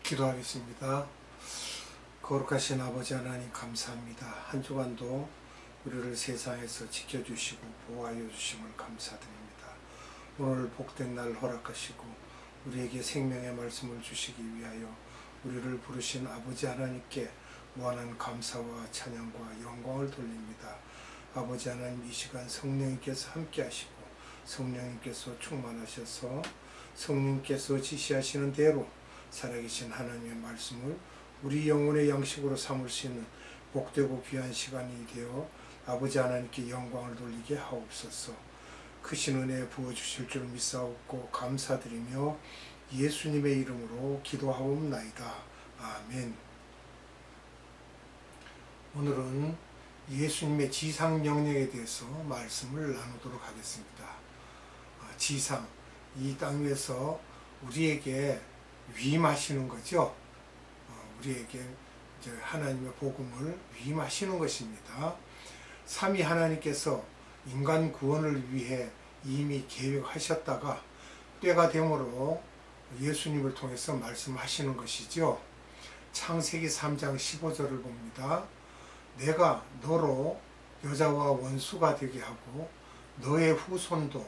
기도하겠습니다. 거룩하신 아버지 하나님 감사합니다. 한 주간도 우리를 세상에서 지켜주시고 보호하여 주심을 감사드립니다. 오늘 복된 날 허락하시고 우리에게 생명의 말씀을 주시기 위하여 우리를 부르신 아버지 하나님께 무한한 감사와 찬양과 영광을 돌립니다. 아버지 하나님, 이 시간 성령님께서 함께 하시고 성령님께서 충만하셔서 성령님께서 지시하시는 대로 살아계신 하나님의 말씀을 우리 영혼의 양식으로 삼을 수 있는 복되고 귀한 시간이 되어 아버지 하나님께 영광을 돌리게 하옵소서. 크신 은혜 부어주실 줄 믿사옵고 감사드리며 예수님의 이름으로 기도하옵나이다. 아멘. 오늘은 예수님의 지상명령에 대해서 말씀을 나누도록 하겠습니다. 지상, 이 땅 위에서 우리에게 위임하시는 거죠. 우리에게 이제 하나님의 복음을 위임하시는 것입니다. 삼위 하나님께서 인간 구원을 위해 이미 계획하셨다가 때가 되므로 예수님을 통해서 말씀하시는 것이죠. 창세기 3장 15절을 봅니다. 내가 너로 여자와 원수가 되게 하고 너의 후손도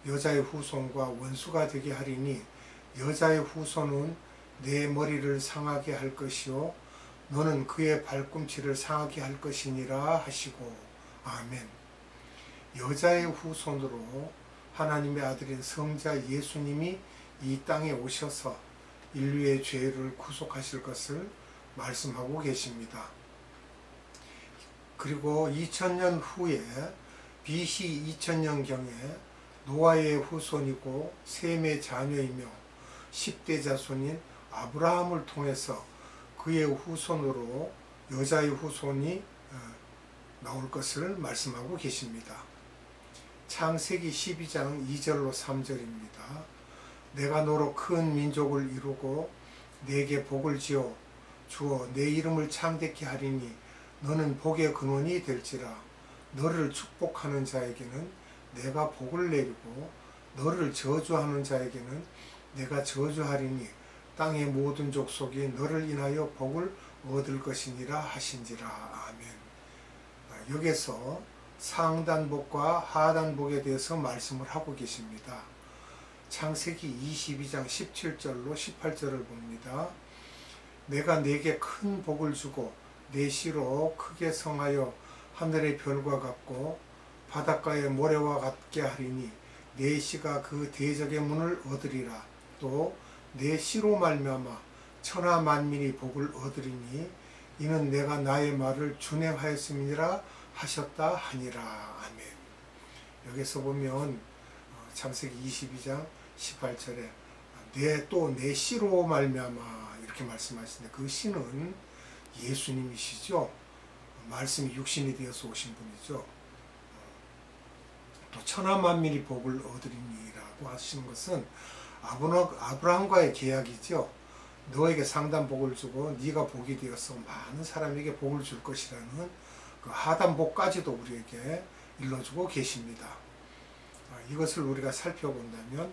여자의 후손과 원수가 되게 하리니 여자의 후손은 내 머리를 상하게 할 것이요 너는 그의 발꿈치를 상하게 할 것이니라 하시고. 아멘. 여자의 후손으로 하나님의 아들인 성자 예수님이 이 땅에 오셔서 인류의 죄를 구속하실 것을 말씀하고 계십니다. 그리고 2000년 후에 BC 2000년경에 노아의 후손이고 셈의 자녀이며 10대 자손인 아브라함을 통해서 그의 후손으로 여자의 후손이 나올 것을 말씀하고 계십니다. 창세기 12장 2절로 3절입니다. 내가 너로 큰 민족을 이루고 내게 복을 지어 주어 내 이름을 창대케 하리니 너는 복의 근원이 될지라. 너를 축복하는 자에게는 내가 복을 내리고 너를 저주하는 자에게는 내가 저주하리니 땅의 모든 족속이 너를 인하여 복을 얻을 것이니라 하신지라. 아멘. 여기서 상단복과 하단복에 대해서 말씀을 하고 계십니다. 창세기 22장 17절로 18절을 봅니다. 내가 내게 큰 복을 주고 내 씨로 크게 성하여 하늘의 별과 같고 바닷가의 모래와 같게 하리니 내 씨가 그 대적의 문을 얻으리라. 또 내 씨로 말미암아 천하 만민이 복을 얻으리니 이는 내가 나의 말을 준행하였음이니라 하셨다 하니라. 아멘. 여기서 보면 창세기 22장 18절에 내 씨로 말미암아 이렇게 말씀하시는데 그 씨는 예수님이시죠. 말씀이 육신이 되어서 오신 분이죠. 또 천하 만민이 복을 얻으리니라고 하시는 것은 아브라함과의 계약이죠. 너에게 상단 복을 주고 네가 복이 되어서 많은 사람에게 복을 줄 것이라는 그 하단 복까지도 우리에게 일러주고 계십니다. 이것을 우리가 살펴본다면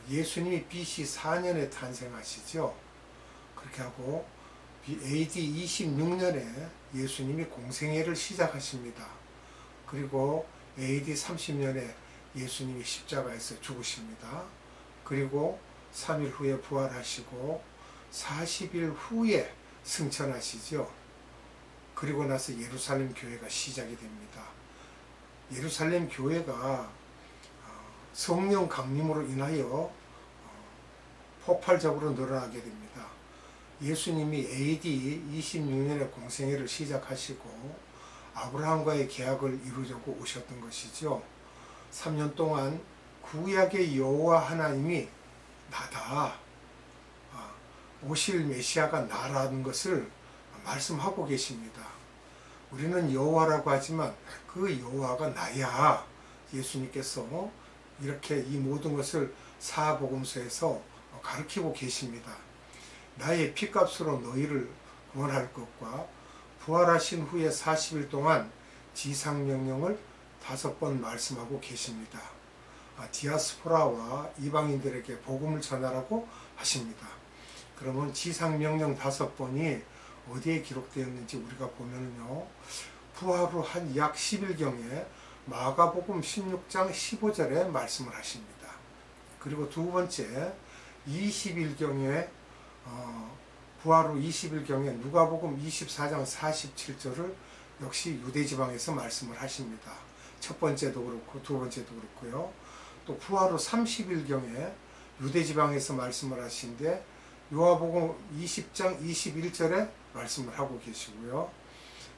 예수님이 BC 4년에 탄생하시죠. 그렇게 하고 AD 26년에 예수님이 공생애를 시작하십니다. 그리고 AD 30년에 예수님이 십자가에서 죽으십니다. 그리고 3일 후에 부활하시고 40일 후에 승천하시죠. 그리고 나서 예루살렘 교회가 시작이 됩니다. 예루살렘 교회가 성령 강림으로 인하여 폭발적으로 늘어나게 됩니다. 예수님이 AD 26년에 공생애를 시작하시고 아브라함과의 계약을 이루려고 오셨던 것이죠. 3년 동안 구약의 여호와 하나님이 나다, 오실 메시아가 나라는 것을 말씀하고 계십니다. 우리는 여호와라고 하지만 그 여호와가 나야. 예수님께서 이렇게 이 모든 것을 사복음서에서 가르치고 계십니다. 나의 피값으로 너희를 구원할 것과 부활하신 후에 40일 동안 지상명령을 5번 말씀하고 계십니다. 디아스포라와 이방인들에게 복음을 전하라고 하십니다. 그러면 지상명령 5번이 어디에 기록되었는지 우리가 보면요. 부활 후 한 약 10일경에 마가복음 16장 15절에 말씀을 하십니다. 그리고 두 번째 20일경에 부활 후 20일경에 누가복음 24장 47절을 역시 유대지방에서 말씀을 하십니다. 첫 번째도 그렇고 두 번째도 그렇고요. 또 부활 후 30일경에 유대지방에서 말씀을 하신데 요한복음 20장 21절에 말씀을 하고 계시고요.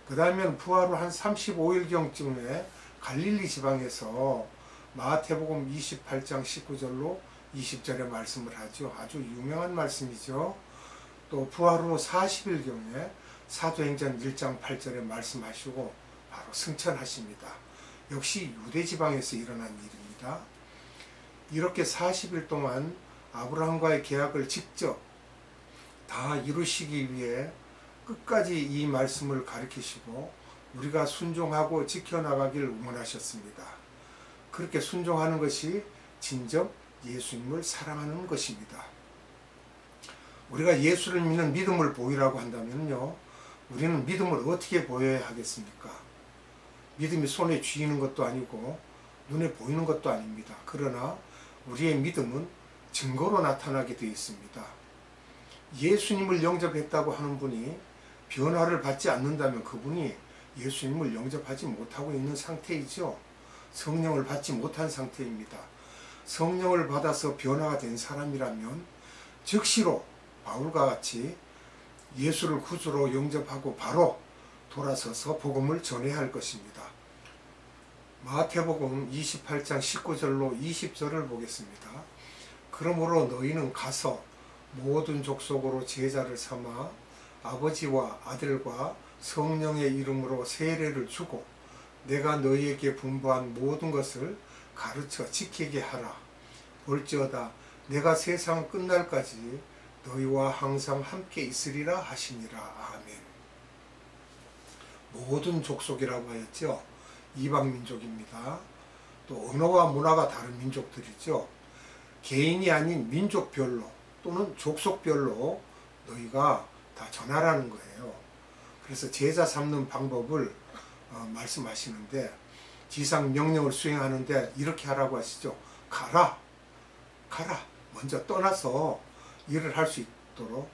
그 다음에는 부활 후 한 35일경쯤에 갈릴리 지방에서 마태복음 28장 19절로 20절에 말씀을 하죠. 아주 유명한 말씀이죠. 또 부활 후 40일경에 사도행전 1장 8절에 말씀하시고 바로 승천하십니다. 역시 유대지방에서 일어난 일입니다. 이렇게 40일 동안 아브라함과의 계약을 직접 다 이루시기 위해 끝까지 이 말씀을 가르치시고 우리가 순종하고 지켜나가길 원하셨습니다. 그렇게 순종하는 것이 진정 예수님을 사랑하는 것입니다. 우리가 예수를 믿는 믿음을 보이라고 한다면요, 우리는 믿음을 어떻게 보여야 하겠습니까? 믿음이 손에 쥐이는 것도 아니고 눈에 보이는 것도 아닙니다. 그러나 우리의 믿음은 증거로 나타나게 되어 있습니다. 예수님을 영접했다고 하는 분이 변화를 받지 않는다면 그분이 예수님을 영접하지 못하고 있는 상태이죠. 성령을 받지 못한 상태입니다. 성령을 받아서 변화가 된 사람이라면 즉시로 바울과 같이 예수를 구주로 영접하고 바로 돌아서서 복음을 전해야 할 것입니다. 마태복음 28장 19절로 20절을 보겠습니다. 그러므로 너희는 가서 모든 족속으로 제자를 삼아 아버지와 아들과 성령의 이름으로 세례를 주고 내가 너희에게 분부한 모든 것을 가르쳐 지키게 하라. 볼지어다 내가 세상 끝날까지 너희와 항상 함께 있으리라 하시니라. 아멘. 모든 족속이라고 하였죠. 이방민족입니다. 또 언어와 문화가 다른 민족들이죠. 개인이 아닌 민족별로 또는 족속별로 너희가 다 전하라는 거예요. 그래서 제자 삼는 방법을 말씀하시는데 지상 명령을 수행하는데 이렇게 하라고 하시죠. 가라. 먼저 떠나서 일을 할 수 있도록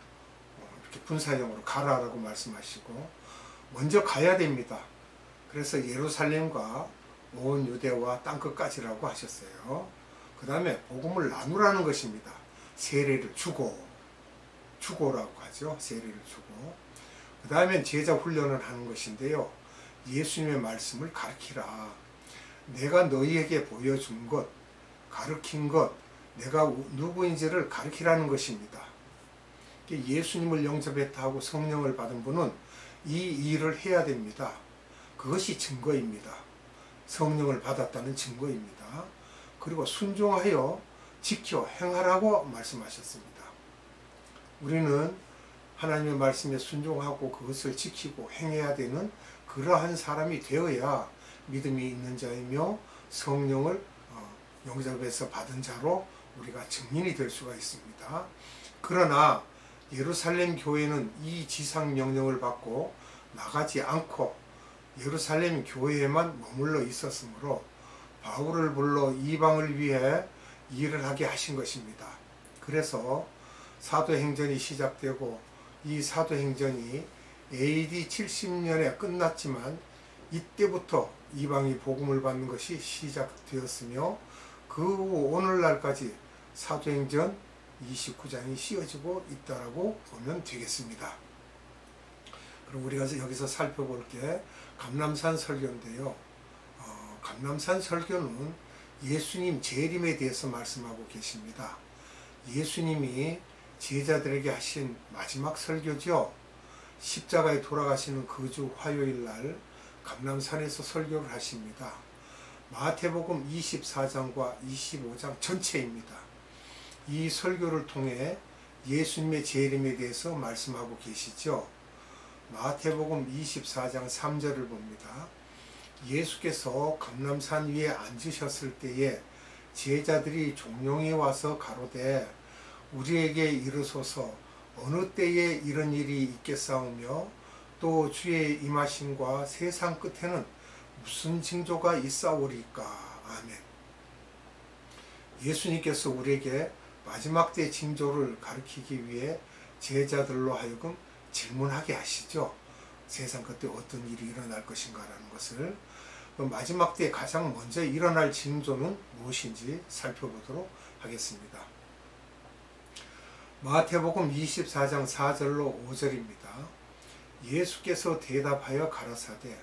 이렇게 분사형으로 가라라고 말씀하시고 먼저 가야 됩니다. 그래서 예루살렘과 온 유대와 땅끝까지라고 하셨어요. 그 다음에 복음을 나누라는 것입니다. 세례를 주고라고 하죠. 세례를 주고 그 다음에 제자 훈련을 하는 것인데요. 예수님의 말씀을 가르치라. 내가 너희에게 보여준 것, 가르친 것, 내가 누구인지를 가르치라는 것입니다. 예수님을 영접했다 하고 성령을 받은 분은 이 일을 해야 됩니다. 그것이 증거입니다. 성령을 받았다는 증거입니다. 그리고 순종하여 지켜 행하라고 말씀하셨습니다. 우리는 하나님의 말씀에 순종하고 그것을 지키고 행해야 되는 그러한 사람이 되어야 믿음이 있는 자이며 성령을 영접해서 받은 자로 우리가 증인이 될 수가 있습니다. 그러나 예루살렘 교회는 이 지상 명령을 받고 나가지 않고 예루살렘 교회에만 머물러 있었으므로 바울을 불러 이방을 위해 일을 하게 하신 것입니다. 그래서 사도행전이 시작되고 이 사도행전이 AD 70년에 끝났지만 이때부터 이방이 복음을 받는 것이 시작되었으며 그 후 오늘날까지 사도행전 29장이 씌워지고 있다라고 보면 되겠습니다. 그럼 우리가 여기서 살펴볼 게 감람산 설교인데요. 감람산 설교는 예수님 재림에 대해서 말씀하고 계십니다. 예수님이 제자들에게 하신 마지막 설교죠. 십자가에 돌아가시는 그 주 화요일 날 감람산에서 설교를 하십니다. 마태복음 24장과 25장 전체입니다. 이 설교를 통해 예수님의 재림에 대해서 말씀하고 계시죠. 마태복음 24장 3절을 봅니다. 예수께서 감람산 위에 앉으셨을 때에 제자들이 종용이 와서 가로되 우리에게 이르소서 어느 때에 이런 일이 있겠사오며 또 주의 임하심과 세상 끝에는 무슨 징조가 있사오리까. 아멘. 예수님께서 우리에게 마지막 때 징조를 가르치기 위해 제자들로 하여금 질문하게 하시죠. 세상 끝에 어떤 일이 일어날 것인가 라는 것을. 마지막 때 가장 먼저 일어날 징조는 무엇인지 살펴보도록 하겠습니다. 마태복음 24장 4절로 5절입니다. 예수께서 대답하여 가라사대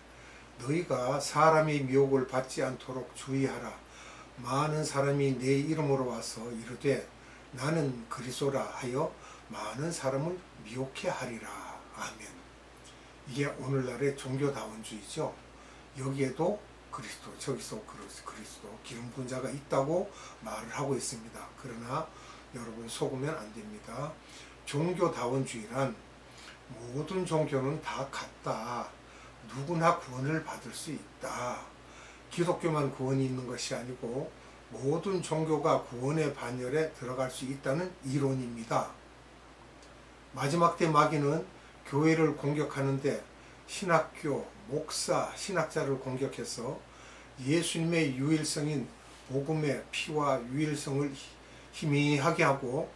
너희가 사람의 미혹을 받지 않도록 주의하라. 많은 사람이 내 이름으로 와서 이르되 나는 그리스도라 하여 많은 사람을 미혹해 하리라. 아멘. 이게 오늘날의 종교다원주의죠. 여기에도 그리스도, 저기서 그리스도, 기름 부은 자가 있다고 말을 하고 있습니다. 그러나 여러분 속으면 안 됩니다. 종교다원주의란 모든 종교는 다 같다. 누구나 구원을 받을 수 있다. 기독교만 구원이 있는 것이 아니고 모든 종교가 구원의 반열에 들어갈 수 있다는 이론입니다. 마지막 때 마귀는 교회를 공격하는데 신학교, 목사, 신학자를 공격해서 예수님의 유일성인 복음의 피와 유일성을 희미하게 하고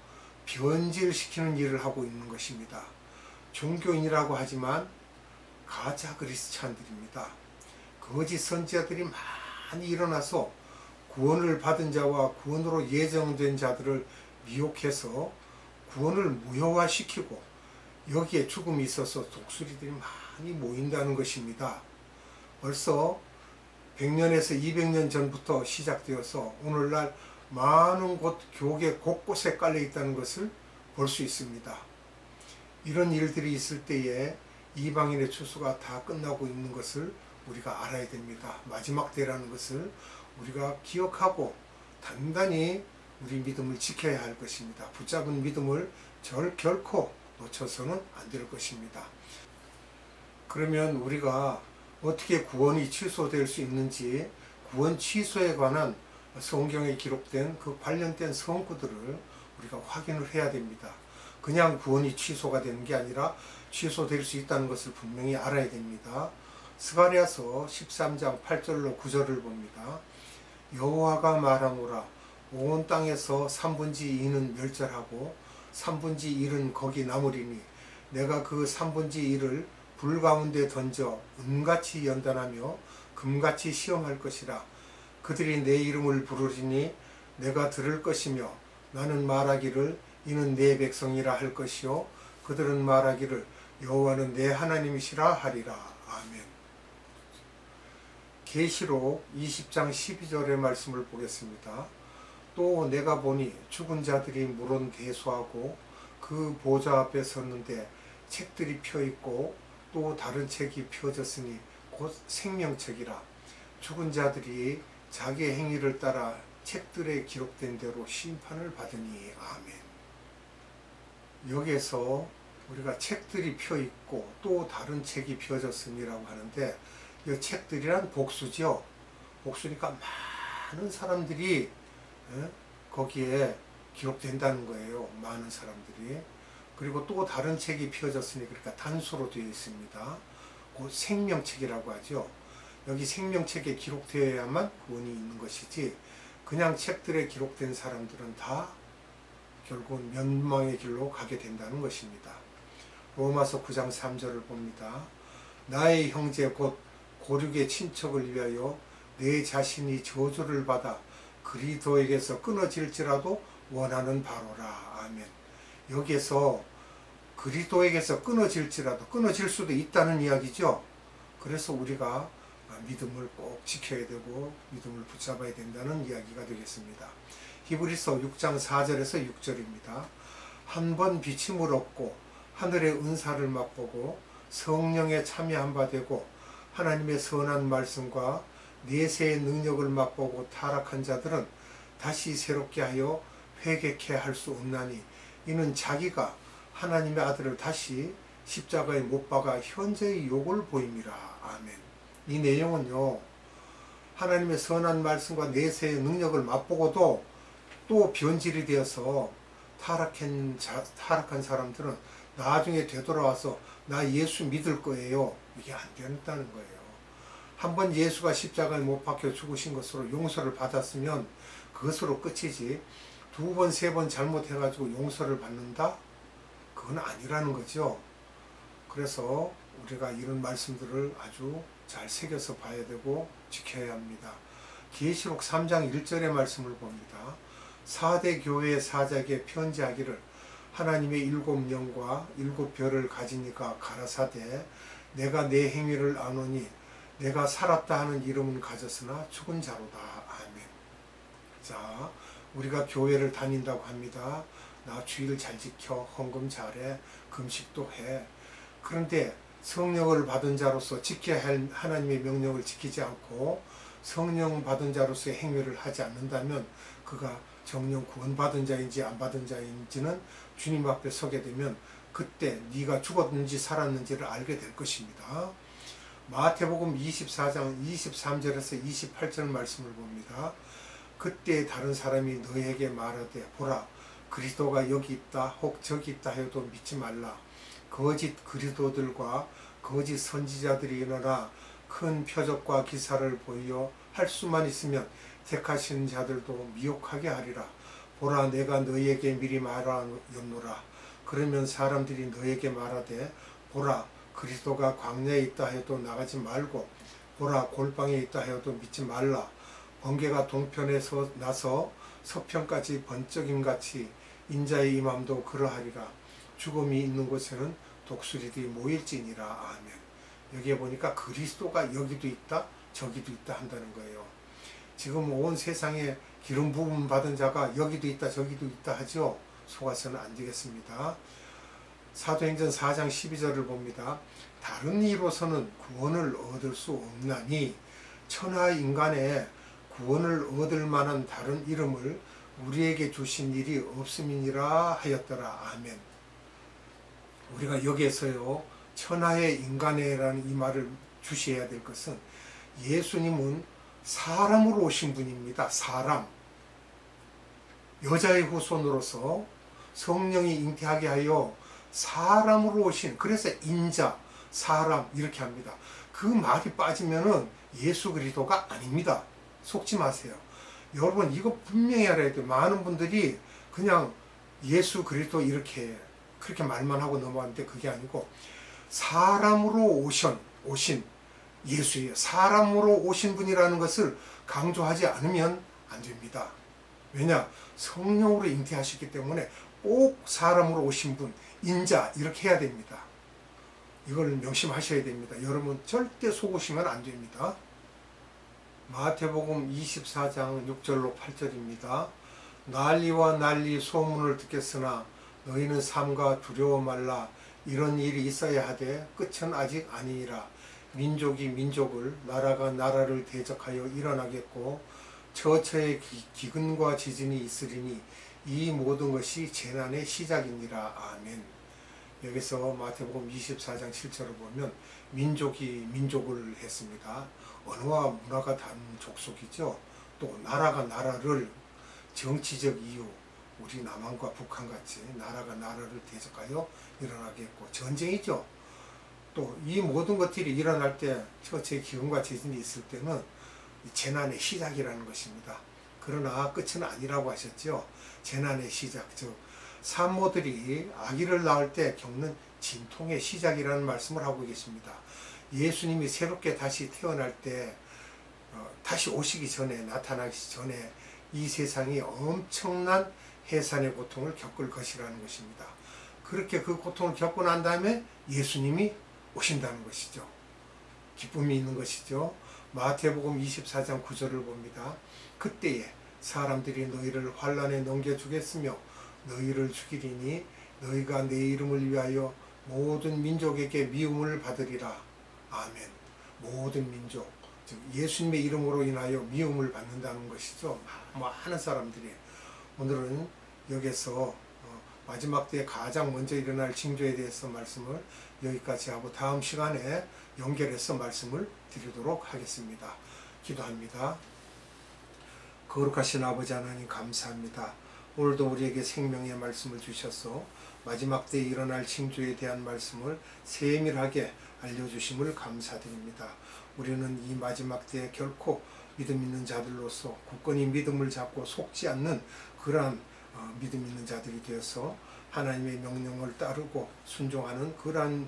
변질시키는 일을 하고 있는 것입니다. 종교인이라고 하지만 가짜 그리스찬들입니다. 거짓 선지자들이 많이 일어나서 구원을 받은 자와 구원으로 예정된 자들을 미혹해서 구원을 무효화시키고 여기에 죽음이 있어서 독수리들이 많이 모인다는 것입니다. 벌써 100년에서 200년 전부터 시작되어서 오늘날 많은 곳 교계 곳곳에 깔려 있다는 것을 볼 수 있습니다. 이런 일들이 있을 때에 이방인의 추수가 다 끝나고 있는 것을 우리가 알아야 됩니다. 마지막 때라는 것을 우리가 기억하고 단단히 우리 믿음을 지켜야 할 것입니다. 붙잡은 믿음을 결코 놓쳐서는 안 될 것입니다. 그러면 우리가 어떻게 구원이 취소될 수 있는지 구원 취소에 관한 성경에 기록된 그 관련된 성구들을 우리가 확인을 해야 됩니다. 그냥 구원이 취소가 되는 게 아니라 취소될 수 있다는 것을 분명히 알아야 됩니다. 스가랴서 13장 8절로 9절을 봅니다. 여호와가 말하노라 온 땅에서 3분의 2는 멸절하고 3분의 1은 거기 남으리니 내가 그 3분의 1을 불 가운데 던져 은같이 연단하며 금같이 시험할 것이라. 그들이 내 이름을 부르리니 내가 들을 것이며 나는 말하기를 이는 내 백성이라 할 것이요 그들은 말하기를 여호와는 내 하나님이시라 하리라. 아멘. 계시록 20장 12절의 말씀을 보겠습니다. 또 내가 보니 죽은 자들이 물은 대수하고 그 보좌 앞에 섰는데 책들이 펴있고 또 다른 책이 펴졌으니 곧 생명책이라. 죽은 자들이 자기의 행위를 따라 책들에 기록된 대로 심판을 받으니. 아멘. 여기에서 우리가 책들이 펴있고 또 다른 책이 펴졌으니라고 하는데 이 책들이란 복수죠. 복수니까 많은 사람들이 거기에 기록된다는 거예요. 많은 사람들이. 그리고 또 다른 책이 펴졌으니 그러니까 단수로 되어 있습니다. 곧 생명책이라고 하죠. 여기 생명책에 기록되어야만 구원이 있는 것이지 그냥 책들에 기록된 사람들은 다 결국은 멸망의 길로 가게 된다는 것입니다. 로마서 9장 3절을 봅니다. 나의 형제 곧 고륙의 친척을 위하여 내 자신이 저주를 받아 그리스도에게서 끊어질지라도 원하는 바로라. 아멘. 여기에서 그리스도에게서 끊어질지라도 끊어질 수도 있다는 이야기죠. 그래서 우리가 믿음을 꼭 지켜야 되고 믿음을 붙잡아야 된다는 이야기가 되겠습니다. 히브리서 6장 4절에서 6절입니다. 한 번 비침을 얻고 하늘의 은사를 맛보고 성령에 참여한 바 되고 하나님의 선한 말씀과 내세의 능력을 맛보고 타락한 자들은 다시 새롭게 하여 회개케 할 수 없나니 이는 자기가 하나님의 아들을 다시 십자가에 못 박아 현재의 욕을 보임이라. 아멘. 이 내용은요, 하나님의 선한 말씀과 내세의 능력을 맛보고도 또 변질이 되어서 타락한 사람들은 나중에 되돌아와서 나 예수 믿을 거예요. 이게 안 된다는 거예요. 한번 예수가 십자가에 못 박혀 죽으신 것으로 용서를 받았으면 그것으로 끝이지, 두 번, 세 번 잘못해가지고 용서를 받는다? 그건 아니라는 거죠. 그래서 우리가 이런 말씀들을 아주 잘 새겨서 봐야 되고 지켜야 합니다. 계시록 3장 1절의 말씀을 봅니다. 4대 교회의 사자에게 편지하기를 하나님의 7영과 7별을 가진 이가 가라사대 내가 내 행위를 아노니 내가 살았다 하는 이름은 가졌으나 죽은 자로다. 아멘. 자, 우리가 교회를 다닌다고 합니다. 나 주일 잘 지켜, 헌금 잘해, 금식도 해. 그런데 성령을 받은 자로서 지켜야 할 하나님의 명령을 지키지 않고 성령 받은 자로서의 행위를 하지 않는다면 그가 정령 구원받은 자인지 안 받은 자인지는 주님 앞에 서게 되면 그때 네가 죽었는지 살았는지를 알게 될 것입니다. 마태복음 24장 23절에서 28절 말씀을 봅니다. 그때 다른 사람이 너에게 말하되 보라 그리스도가 여기 있다 혹 저기 있다 해도 믿지 말라. 거짓 그리스도들과 거짓 선지자들이 일어나 큰 표적과 기사를 보여 할 수만 있으면 택하신 자들도 미혹하게 하리라. 보라 내가 너희에게 미리 말하였노라. 그러면 사람들이 너희에게 말하되 보라 그리스도가 광야에 있다 해도 나가지 말고 보라 골방에 있다 해도 믿지 말라. 번개가 동편에서 나서 서편까지 번쩍임같이 인자의 임함도 그러하리라. 죽음이 있는 곳에는 독수리들이 모일지니라. 아멘. 여기에 보니까 그리스도가 여기도 있다 저기도 있다 한다는 거예요. 지금 온 세상에 기름 부음 받은 자가 여기도 있다 저기도 있다 하죠. 속아서는 안 되겠습니다. 사도행전 4장 12절을 봅니다. 다른 이로서는 구원을 얻을 수 없나니 천하 인간에 구원을 얻을 만한 다른 이름을 우리에게 주신 일이 없음이니라 하였더라. 아멘. 우리가 여기에서요 천하의 인간에라는 이 말을 주시해야 될 것은 예수님은 사람으로 오신 분입니다. 사람. 여자의 후손으로서 성령이 잉태하게 하여 사람으로 오신, 그래서 인자, 사람 이렇게 합니다. 그 말이 빠지면은 예수 그리스도가 아닙니다. 속지 마세요. 여러분 이거 분명히 알아야 돼요. 많은 분들이 그냥 예수 그리스도 이렇게 그렇게 말만 하고 넘어가는데 그게 아니고 사람으로 오신 예수예요. 사람으로 오신 분이라는 것을 강조하지 않으면 안 됩니다. 왜냐? 성령으로 잉태하셨기 때문에 꼭 사람으로 오신 분, 인자 이렇게 해야 됩니다. 이걸 명심하셔야 됩니다. 여러분 절대 속으시면 안 됩니다. 마태복음 24장 6절로 8절입니다. 난리와 난리 소문을 듣겠으나 너희는 삼가 두려워 말라. 이런 일이 있어야 하되 끝은 아직 아니니라. 민족이 민족을 나라가 나라를 대적하여 일어나겠고 처처의 기근과 지진이 있으리니 이 모든 것이 재난의 시작이니라. 아멘. 여기서 마태복음 24장 7절을 보면 민족이 민족을 했습니다. 언어와 문화가 다른 족속이죠. 또 나라가 나라를 정치적 이유, 우리 남한과 북한같이 나라가 나라를 대적하여 일어나겠고 전쟁이죠. 또 이 모든 것들이 일어날 때 처처의 기근과 지진이 있을 때는 재난의 시작이라는 것입니다. 그러나 끝은 아니라고 하셨죠. 재난의 시작, 즉 산모들이 아기를 낳을 때 겪는 진통의 시작이라는 말씀을 하고 계십니다. 예수님이 새롭게 다시 태어날 때 다시 오시기 전에, 나타나기 전에 이 세상이 엄청난 해산의 고통을 겪을 것이라는 것입니다. 그렇게 그 고통을 겪고 난 다음에 예수님이 오신다는 것이죠. 기쁨이 있는 것이죠. 마태복음 24장 9절을 봅니다. 그때에 사람들이 너희를 환난에 넘겨주겠으며 너희를 죽이리니 너희가 내 이름을 위하여 모든 민족에게 미움을 받으리라. 아멘. 모든 민족, 즉 예수님의 이름으로 인하여 미움을 받는다는 것이죠. 많은 사람들이. 오늘은 여기서 마지막 때에 가장 먼저 일어날 징조에 대해서 말씀을 여기까지 하고 다음 시간에 연결해서 말씀을 드리도록 하겠습니다. 기도합니다. 거룩하신 아버지 하나님 감사합니다. 오늘도 우리에게 생명의 말씀을 주셔서 마지막 때에 일어날 징조에 대한 말씀을 세밀하게 알려주심을 감사드립니다. 우리는 이 마지막 때에 결코 믿음 있는 자들로서 굳건히 믿음을 잡고 속지 않는 그러한 믿음 있는 자들이 되어서 하나님의 명령을 따르고 순종하는 그러한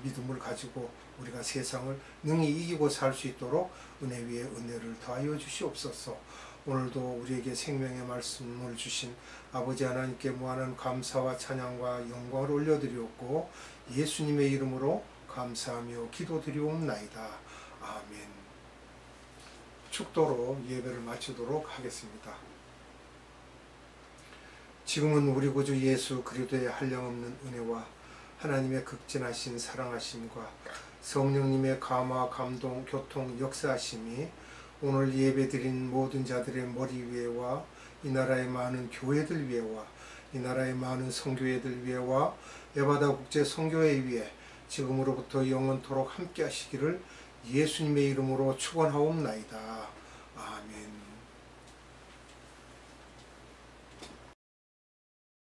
믿음을 가지고 우리가 세상을 능히 이기고 살 수 있도록 은혜 위에 은혜를 더하여 주시옵소서. 오늘도 우리에게 생명의 말씀을 주신 아버지 하나님께 무한한 감사와 찬양과 영광을 올려드리옵고 예수님의 이름으로 감사하며 기도드리옵나이다. 아멘. 축도로 예배를 마치도록 하겠습니다. 지금은 우리 구주 예수 그리스도의 한량없는 은혜와 하나님의 극진하신 사랑하심과 성령님의 감화, 감동, 교통, 역사하심이 오늘 예배드린 모든 자들의 머리 위에와 이 나라의 많은 교회들 위에와 이 나라의 많은 선교회들 위에와 에바다 국제 선교회 위에 지금으로부터 영원토록 함께 하시기를 예수님의 이름으로 축원하옵나이다. 아멘.